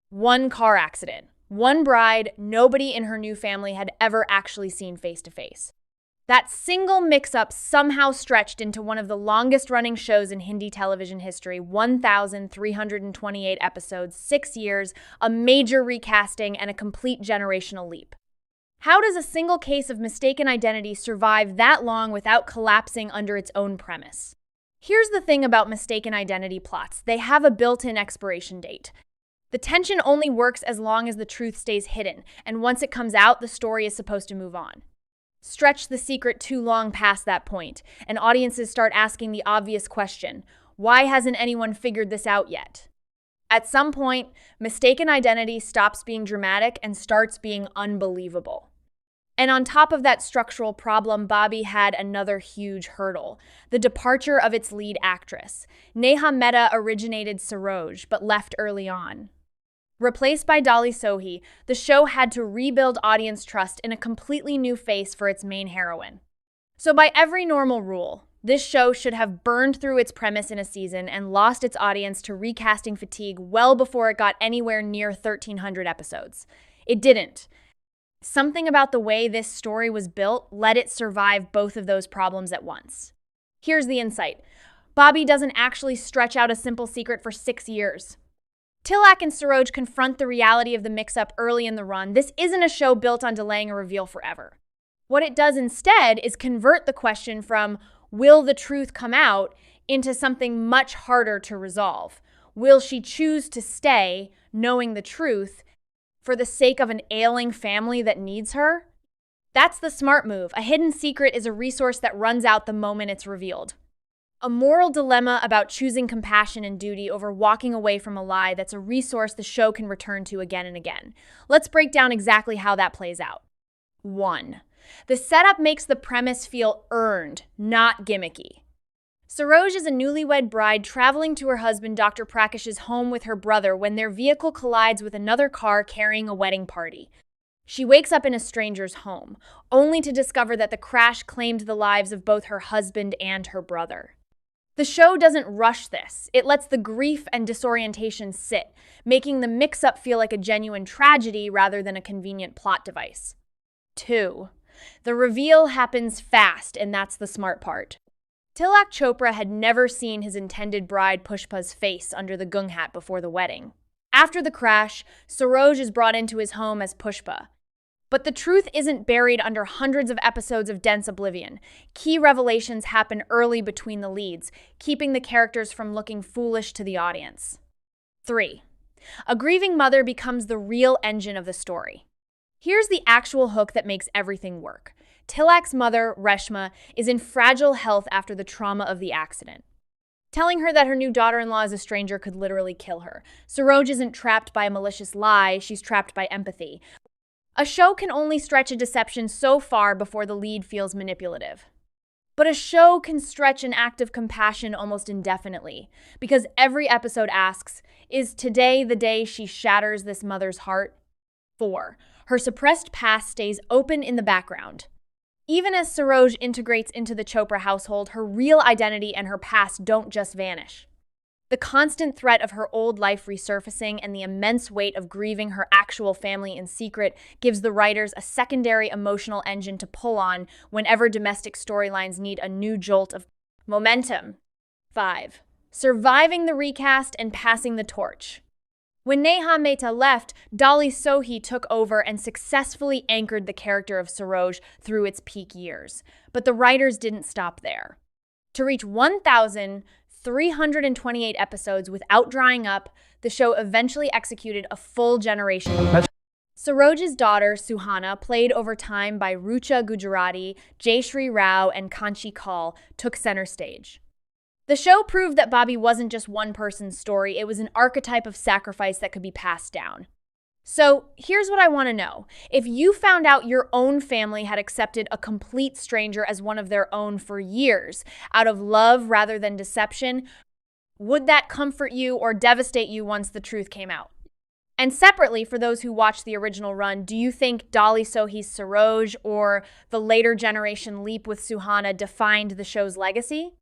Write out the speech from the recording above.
One car accident. One bride nobody in her new family had ever actually seen face to face. That single mix-up somehow stretched into one of the longest-running shows in Hindi television history, 1,328 episodes, 6 years, a major recasting, and a complete generational leap. How does a single case of mistaken identity survive that long without collapsing under its own premise? Here's the thing about mistaken identity plots. They have a built-in expiration date. The tension only works as long as the truth stays hidden, and once it comes out, the story is supposed to move on. Stretch the secret too long past that point, and audiences start asking the obvious question, why hasn't anyone figured this out yet? At some point, mistaken identity stops being dramatic and starts being unbelievable. And on top of that structural problem, Bhabhi had another huge hurdle, the departure of its lead actress. Neha Mehta originated Saroj, but left early on. Replaced by Dolly Sohi, the show had to rebuild audience trust in a completely new face for its main heroine. So by every normal rule, this show should have burned through its premise in a season and lost its audience to recasting fatigue well before it got anywhere near 1,300 episodes. It didn't. Something about the way this story was built let it survive both of those problems at once. Here's the insight. Bhabhi doesn't actually stretch out a simple secret for 6 years. Tilak and Saroj confront the reality of the mix-up early in the run. This isn't a show built on delaying a reveal forever. What it does instead is convert the question from, will the truth come out, into something much harder to resolve. Will she choose to stay, knowing the truth, for the sake of an ailing family that needs her? That's the smart move. A hidden secret is a resource that runs out the moment it's revealed. A moral dilemma about choosing compassion and duty over walking away from a lie that's a resource the show can return to again and again. Let's break down exactly how that plays out. 1. The setup makes the premise feel earned, not gimmicky. Saroj is a newlywed bride traveling to her husband Dr. Prakash's home with her brother when their vehicle collides with another car carrying a wedding party. She wakes up in a stranger's home, only to discover that the crash claimed the lives of both her husband and her brother. The show doesn't rush this. It lets the grief and disorientation sit, making the mix-up feel like a genuine tragedy rather than a convenient plot device. 2. The reveal happens fast, and that's the smart part. Tilak Chopra had never seen his intended bride Pushpa's face under the gung hat before the wedding. After the crash, Saroj is brought into his home as Pushpa. But the truth isn't buried under hundreds of episodes of dense oblivion. Key revelations happen early between the leads, keeping the characters from looking foolish to the audience. 3. A grieving mother becomes the real engine of the story. Here's the actual hook that makes everything work. Tilak's mother, Reshma, is in fragile health after the trauma of the accident. Telling her that her new daughter-in-law is a stranger could literally kill her. Saroj isn't trapped by a malicious lie, she's trapped by empathy. A show can only stretch a deception so far before the lead feels manipulative. But a show can stretch an act of compassion almost indefinitely, because every episode asks, is today the day she shatters this mother's heart? 4. Her suppressed past stays open in the background. Even as Saroj integrates into the Chopra household, her real identity and her past don't just vanish. The constant threat of her old life resurfacing and the immense weight of grieving her actual family in secret gives the writers a secondary emotional engine to pull on whenever domestic storylines need a new jolt of momentum. 5. Surviving the recast and passing the torch. When Neha Mehta left, Dolly Sohi took over and successfully anchored the character of Saroj through its peak years. But the writers didn't stop there. To reach 1,328 episodes without drying up, the show eventually executed a full generation. Saroj's daughter, Suhana, played over time by Rucha Gujarati, Jayashree Rao, and Kanchi Kaul, took center stage. The show proved that Bhabhi wasn't just one person's story, it was an archetype of sacrifice that could be passed down. So here's what I want to know. If you found out your own family had accepted a complete stranger as one of their own for years, out of love rather than deception, would that comfort you or devastate you once the truth came out? And separately, for those who watched the original run, do you think Dolly Sohi's Saroj or the later generation leap with Suhana defined the show's legacy?